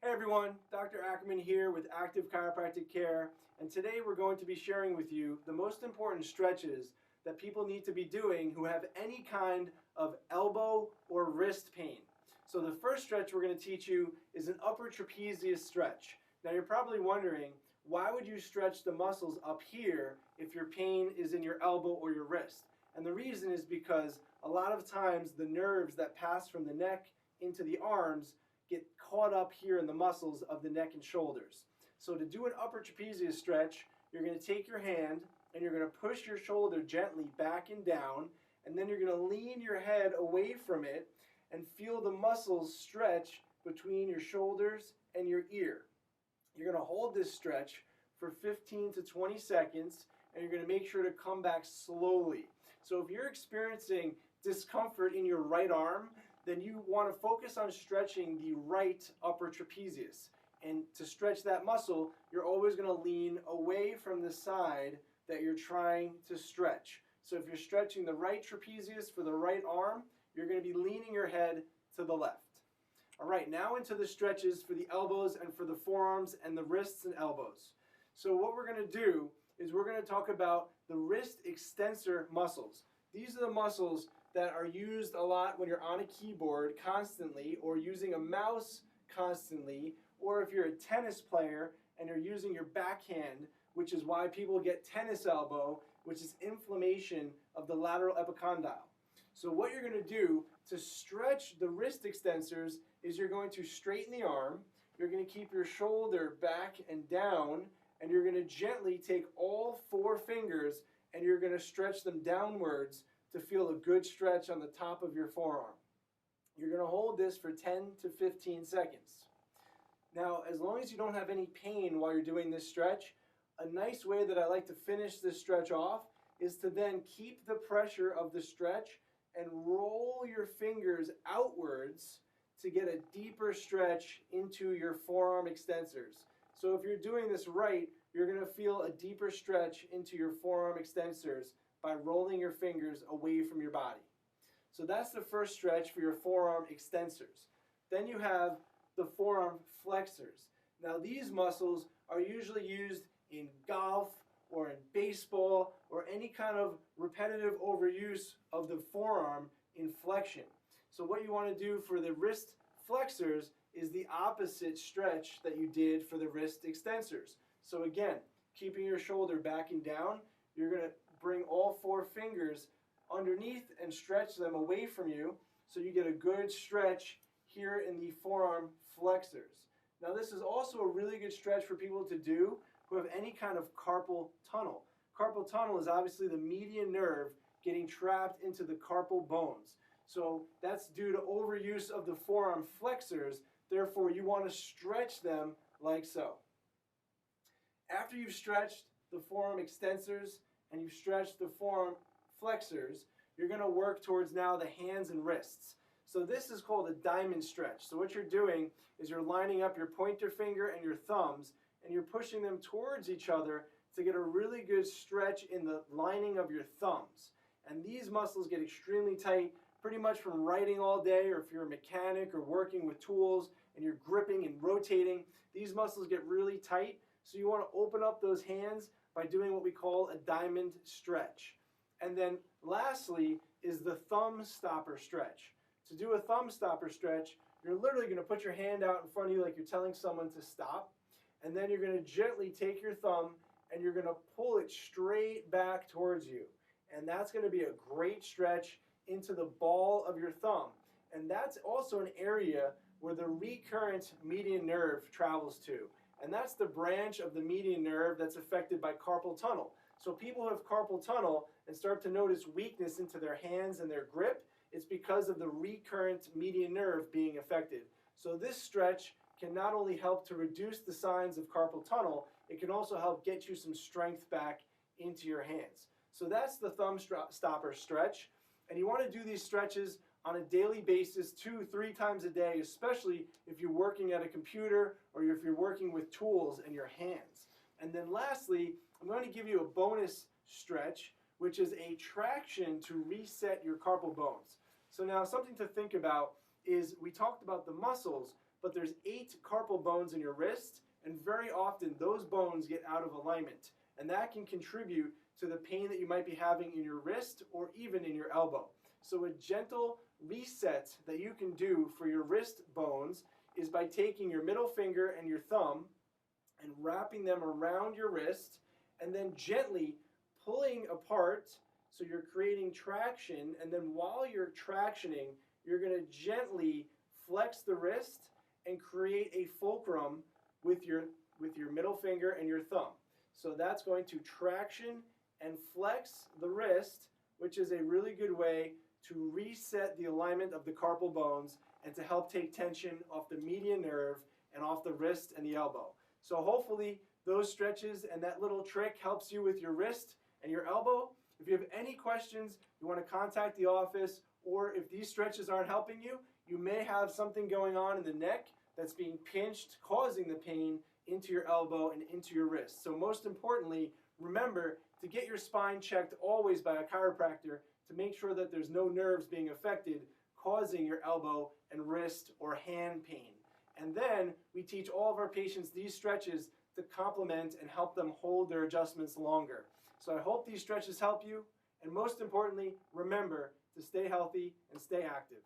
Hey everyone, Dr. Ackerman here with Active Chiropractic Care, and today we're going to be sharing with you the most important stretches that people need to be doing who have any kind of elbow or wrist pain. So the first stretch we're going to teach you is an upper trapezius stretch. Now you're probably wondering, why would you stretch the muscles up here if your pain is in your elbow or your wrist? And the reason is because a lot of times the nerves that pass from the neck into the arms get caught up here in the muscles of the neck and shoulders. So to do an upper trapezius stretch, you're going to take your hand and you're going to push your shoulder gently back and down, and then you're going to lean your head away from it and feel the muscles stretch between your shoulders and your ear. You're going to hold this stretch for 15 to 20 seconds, and you're going to make sure to come back slowly. So if you're experiencing discomfort in your right arm, then you want to focus on stretching the right upper trapezius. And to stretch that muscle, you're always going to lean away from the side that you're trying to stretch. So if you're stretching the right trapezius for the right arm, you're going to be leaning your head to the left. All right, now into the stretches for the elbows and for the forearms and the wrists and elbows. So what we're going to do is we're going to talk about the wrist extensor muscles. These are the muscles that are used a lot when you're on a keyboard constantly, or using a mouse constantly, or if you're a tennis player and you're using your backhand, which is why people get tennis elbow, which is inflammation of the lateral epicondyle. So what you're going to do to stretch the wrist extensors is you're going to straighten the arm, you're going to keep your shoulder back and down, and you're going to gently take all 4 fingers and you're going to stretch them downwards to feel a good stretch on the top of your forearm. You're going to hold this for 10 to 15 seconds. Now, as long as you don't have any pain while you're doing this stretch, a nice way that I like to finish this stretch off is to then keep the pressure of the stretch and roll your fingers outwards to get a deeper stretch into your forearm extensors. So if you're doing this right, you're going to feel a deeper stretch into your forearm extensors by rolling your fingers away from your body. So that's the first stretch for your forearm extensors. Then you have the forearm flexors. Now these muscles are usually used in golf or in baseball or any kind of repetitive overuse of the forearm in flexion. So what you want to do for the wrist flexors is the opposite stretch that you did for the wrist extensors. So again, keeping your shoulder back and down, you're going to bring all 4 fingers underneath and stretch them away from you so you get a good stretch here in the forearm flexors. Now this is also a really good stretch for people to do who have any kind of carpal tunnel. Carpal tunnel is obviously the median nerve getting trapped into the carpal bones. So that's due to overuse of the forearm flexors. Therefore, you want to stretch them like so. After you've stretched the forearm extensors and you've stretched the forearm flexors, you're going to work towards now the hands and wrists. So this is called a diamond stretch. So what you're doing is you're lining up your pointer finger and your thumbs, and you're pushing them towards each other to get a really good stretch in the lining of your thumbs. And these muscles get extremely tight pretty much from writing all day, or if you're a mechanic or working with tools and you're gripping and rotating, these muscles get really tight. So you want to open up those hands by doing what we call a diamond stretch. And then lastly is the thumb stopper stretch. To do a thumb stopper stretch, you're literally going to put your hand out in front of you like you're telling someone to stop, and then you're going to gently take your thumb and you're going to pull it straight back towards you. And that's going to be a great stretch into the ball of your thumb. And that's also an area where the recurrent median nerve travels to. And that's the branch of the median nerve that's affected by carpal tunnel. So people who have carpal tunnel and start to notice weakness into their hands and their grip, it's because of the recurrent median nerve being affected. So this stretch can not only help to reduce the signs of carpal tunnel, it can also help get you some strength back into your hands. So that's the thumb stopper stretch. And you want to do these stretches on a daily basis, 2-3 times a day, especially if you're working at a computer or if you're working with tools in your hands. And then lastly, I'm going to give you a bonus stretch, which is a traction to reset your carpal bones. So now something to think about is we talked about the muscles, but there's 8 carpal bones in your wrist, and very often those bones get out of alignment, and that can contribute to the pain that you might be having in your wrist or even in your elbow. So a gentle reset that you can do for your wrist bones is by taking your middle finger and your thumb and wrapping them around your wrist and then gently pulling apart so you're creating traction, and then while you're tractioning, you're going to gently flex the wrist and create a fulcrum with your middle finger and your thumb. So that's going to traction and flex the wrist, which is a really good way to reset the alignment of the carpal bones and to help take tension off the median nerve and off the wrist and the elbow. So hopefully those stretches and that little trick helps you with your wrist and your elbow. If you have any questions, you want to contact the office, or if these stretches aren't helping you, you may have something going on in the neck that's being pinched, causing the pain into your elbow and into your wrist. So most importantly, remember to get your spine checked always by a chiropractor to make sure that there's no nerves being affected causing your elbow and wrist or hand pain. And then we teach all of our patients these stretches to complement and help them hold their adjustments longer. So I hope these stretches help you, and most importantly, remember to stay healthy and stay active.